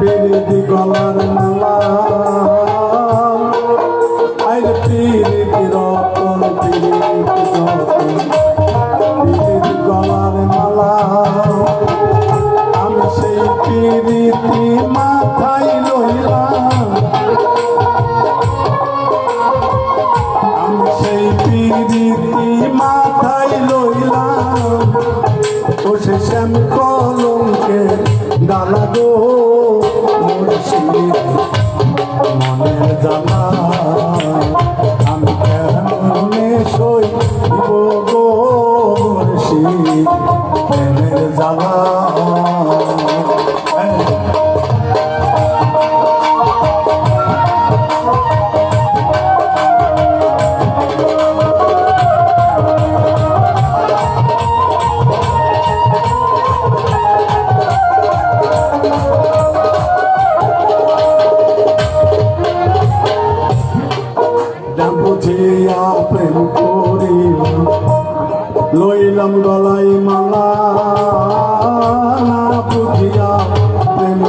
পিরিতি গলার মালা আইরে পিরিতি রতন পিরিতি রতন পিরিতি গলার মালা আমি সেই পিরিতি মাথায় লইলাম আমি সেই পিরিতি মাথায় লইলাম ও সে শ্যাম কলঙ্কে ডালা গো মুর্শিদ মনের জানা আমি কেমনে সইব গো মুর্শিদ প্রেমের জ্বালা বুঝিয়া প্রেম করিলাম লইলাম গলাই মালা না বুঝিয়া প্রেম